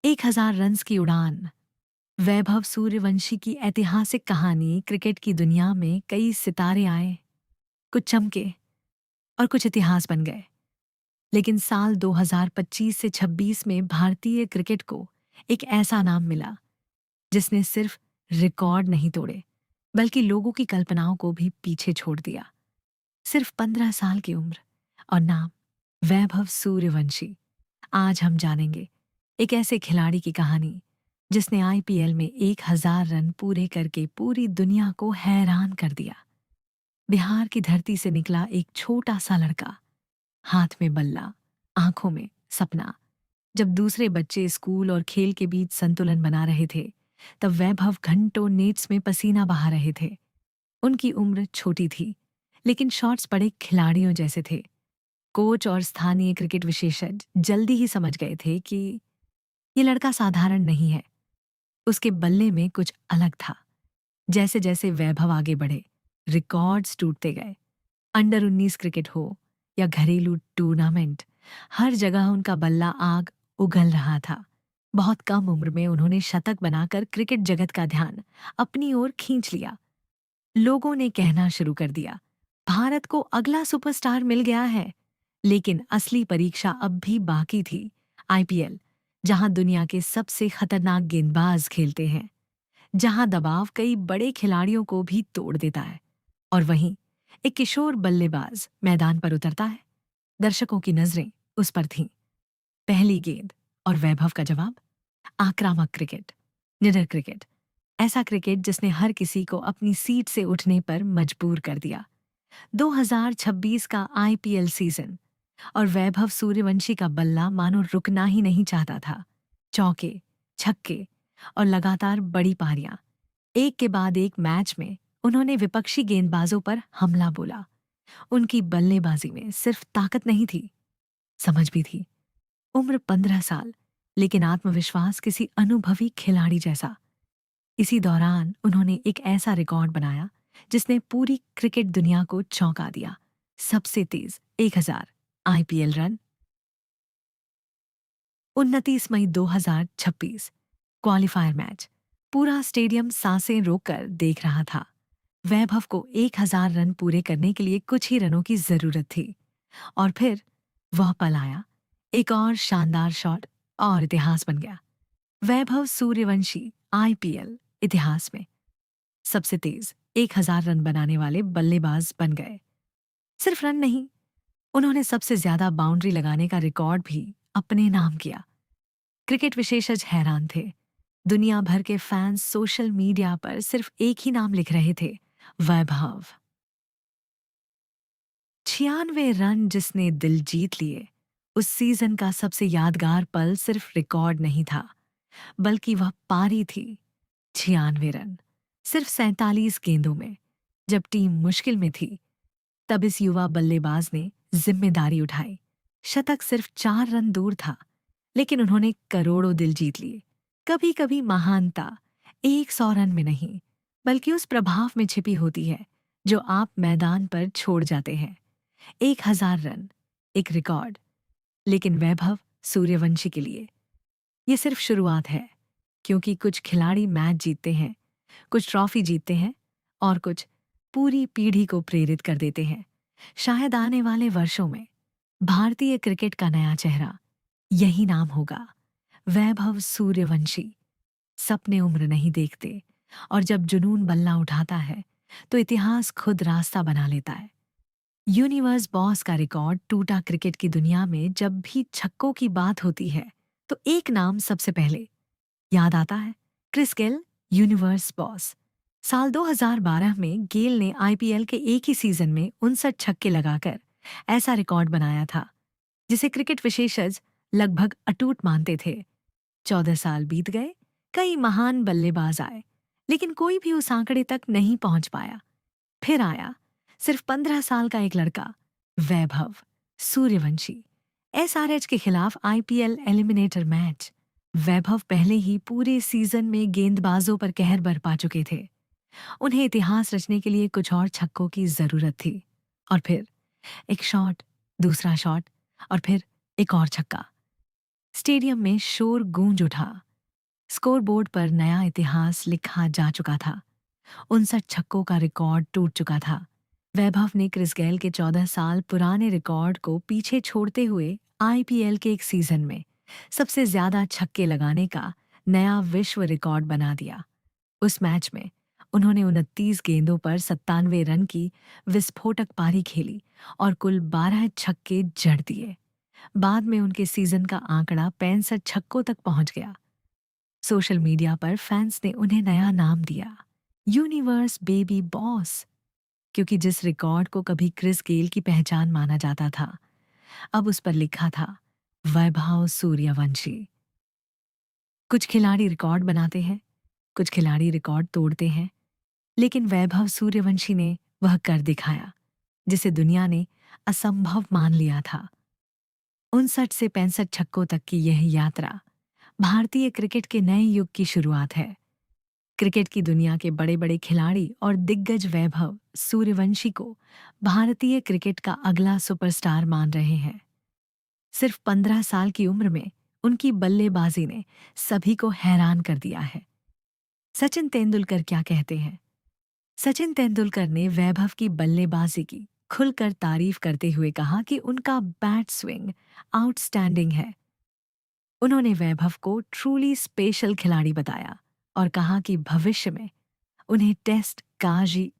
1000 runs की उड़ान। वैभव सूर्यवंशी की ऐतिहासिक कहानी। क्रिकेट की दुनिया में कई सितारे आए, कुछ चमके और कुछ इतिहास बन गए। लेकिन साल 2025 से 26 में भारतीय क्रिकेट को एक ऐसा नाम मिला जिसने सिर्फ रिकॉर्ड नहीं तोड़े, बल्कि लोगों की कल्पनाओं को भी पीछे छोड़ दिया। सिर्फ 15 साल की उम्र और नाम वैभव सूर्यवंशी। आज हम जानेंगे एक ऐसे खिलाड़ी की कहानी जिसने आईपीएल में 1000 रन पूरे करके पूरी दुनिया को हैरान कर दिया। बिहार की धरती से निकला एक छोटा सा लड़का, हाथ में बल्ला, आंखों में सपना। जब दूसरे बच्चे स्कूल और खेल के बीच संतुलन बना रहे थे, तब वैभव घंटों नेट्स में पसीना बहा रहे थे। उनकी उम्र छोटी थी, लेकिन शॉट्स बड़े खिलाड़ियों जैसे थे। कोच और स्थानीय क्रिकेट विशेषज्ञ जल्दी ही समझ गए थे कि ये लड़का साधारण नहीं है। उसके बल्ले में कुछ अलग था। जैसे जैसे वैभव आगे बढ़े, रिकॉर्ड्स टूटते गए। अंडर 19 क्रिकेट हो या घरेलू टूर्नामेंट, हर जगह उनका बल्ला आग उगल रहा था। बहुत कम उम्र में उन्होंने शतक बनाकर क्रिकेट जगत का ध्यान अपनी ओर खींच लिया। लोगों ने कहना शुरू कर दिया, भारत को अगला सुपरस्टार मिल गया है। लेकिन असली परीक्षा अब भी बाकी थी। आईपीएल, जहां दुनिया के सबसे खतरनाक गेंदबाज खेलते हैं, जहां दबाव कई बड़े खिलाड़ियों को भी तोड़ देता है, और वहीं एक किशोर बल्लेबाज मैदान पर उतरता है। दर्शकों की नजरें उस पर थीं। पहली गेंद और वैभव का जवाब, आक्रामक क्रिकेट, निडर क्रिकेट, ऐसा क्रिकेट जिसने हर किसी को अपनी सीट से उठने पर मजबूर कर दिया। 2026 का आईपीएल सीजन, और वैभव सूर्यवंशी का बल्ला मानो रुकना ही नहीं चाहता था। चौके, छक्के और लगातार बड़ी पारियां, एक के बाद एक मैच में उन्होंने विपक्षी गेंदबाजों पर हमला बोला। उनकी बल्लेबाजी में सिर्फ ताकत नहीं थी, समझ भी थी। उम्र 15 साल, लेकिन आत्मविश्वास किसी अनुभवी खिलाड़ी जैसा। इसी दौरान उन्होंने एक ऐसा रिकॉर्ड बनाया जिसने पूरी क्रिकेट दुनिया को चौंका दिया। सबसे तेज 1000 आईपीएल रन। 29 मई 2026 क्वालिफायर मैच। पूरा स्टेडियम सांसें रोककर देख रहा था। वैभव को 1000 रन पूरे करने के लिए कुछ ही रनों की जरूरत थी, और फिर वह पल आया। एक और शानदार शॉट और इतिहास बन गया। वैभव सूर्यवंशी आईपीएल इतिहास में सबसे तेज 1000 रन बनाने वाले बल्लेबाज बन गए। सिर्फ रन नहीं, उन्होंने सबसे ज्यादा बाउंड्री लगाने का रिकॉर्ड भी अपने नाम किया। क्रिकेट विशेषज्ञ हैरान थे। दुनिया भर के फैंस सोशल मीडिया पर सिर्फ एक ही नाम लिख रहे थे, वैभव। 96 रन जिसने दिल जीत लिए। उस सीजन का सबसे यादगार पल सिर्फ रिकॉर्ड नहीं था, बल्कि वह पारी थी। 96 रन सिर्फ 47 गेंदों में। जब टीम मुश्किल में थी, तब इस युवा बल्लेबाज ने जिम्मेदारी उठाई। शतक सिर्फ 4 रन दूर था, लेकिन उन्होंने करोड़ों दिल जीत लिए। कभी कभी महानता 100 रन में नहीं, बल्कि उस प्रभाव में छिपी होती है जो आप मैदान पर छोड़ जाते हैं। 1000 रन, एक रिकॉर्ड, लेकिन वैभव सूर्यवंशी के लिए ये सिर्फ शुरुआत है। क्योंकि कुछ खिलाड़ी मैच जीतते हैं, कुछ ट्रॉफी जीतते हैं, और कुछ पूरी पीढ़ी को प्रेरित कर देते हैं। शायद आने वाले वर्षों में भारतीय क्रिकेट का नया चेहरा यही नाम होगा, वैभव सूर्यवंशी। सपने उम्र नहीं देखते, और जब जुनून बल्ला उठाता है, तो इतिहास खुद रास्ता बना लेता है। यूनिवर्स बॉस का रिकॉर्ड टूटा। क्रिकेट की दुनिया में जब भी छक्कों की बात होती है, तो एक नाम सबसे पहले याद आता है, क्रिस गेल, यूनिवर्स बॉस। साल 2012 में गेल ने आईपीएल के एक ही सीजन में 59 छक्के लगाकर ऐसा रिकॉर्ड बनाया था, जिसे क्रिकेट विशेषज्ञ लगभग अटूट मानते थे। 14 साल बीत गए, कई महान बल्लेबाज आए, लेकिन कोई भी उस आंकड़े तक नहीं पहुंच पाया। फिर आया सिर्फ 15 साल का एक लड़का, वैभव सूर्यवंशी। एसआरएच के खिलाफ आईपीएल एलिमिनेटर मैच। वैभव पहले ही पूरे सीजन में गेंदबाजों पर कहर बरपा चुके थे। उन्हें इतिहास रचने के लिए कुछ और छक्कों की जरूरत थी। और फिर एक शॉट, दूसरा शॉट, और फिर एक और छक्का। स्टेडियम में शोर गूंज उठा। स्कोरबोर्ड पर नया इतिहास लिखा जा चुका था। 59 छक्कों का रिकॉर्ड टूट चुका था। वैभव ने क्रिस गेल के 14 साल पुराने रिकॉर्ड को पीछे छोड़ते हुए आईपीएल के एक सीजन में सबसे ज्यादा छक्के लगाने का नया विश्व रिकॉर्ड बना दिया। उस मैच में उन्होंने 29 गेंदों पर 97 रन की विस्फोटक पारी खेली और कुल 12 छक्के जड़ दिए। बाद में उनके सीजन का आंकड़ा 65 छक्कों तक पहुंच गया। सोशल मीडिया पर फैंस ने उन्हें नया नाम दिया, यूनिवर्स बेबी बॉस, क्योंकि जिस रिकॉर्ड को कभी क्रिस गेल की पहचान माना जाता था, अब उस पर लिखा था वैभव सूर्यवंशी। कुछ खिलाड़ी रिकॉर्ड बनाते हैं, कुछ खिलाड़ी रिकॉर्ड तोड़ते हैं, लेकिन वैभव सूर्यवंशी ने वह कर दिखाया जिसे दुनिया ने असंभव मान लिया था। 59 से 65 छक्कों तक की यह यात्रा भारतीय क्रिकेट के नए युग की शुरुआत है। क्रिकेट की दुनिया के बड़े बड़े खिलाड़ी और दिग्गज वैभव सूर्यवंशी को भारतीय क्रिकेट का अगला सुपरस्टार मान रहे हैं। सिर्फ 15 साल की उम्र में उनकी बल्लेबाजी ने सभी को हैरान कर दिया है। सचिन तेंदुलकर क्या कहते हैं? सचिन तेंदुलकर ने वैभव की बल्लेबाजी की खुलकर तारीफ करते हुए कहा कि उनका बैट स्विंग आउटस्टैंडिंग है। उन्होंने वैभव को ट्रूली स्पेशल खिलाड़ी बताया और कहा कि भविष्य में उन्हें टेस्ट काजी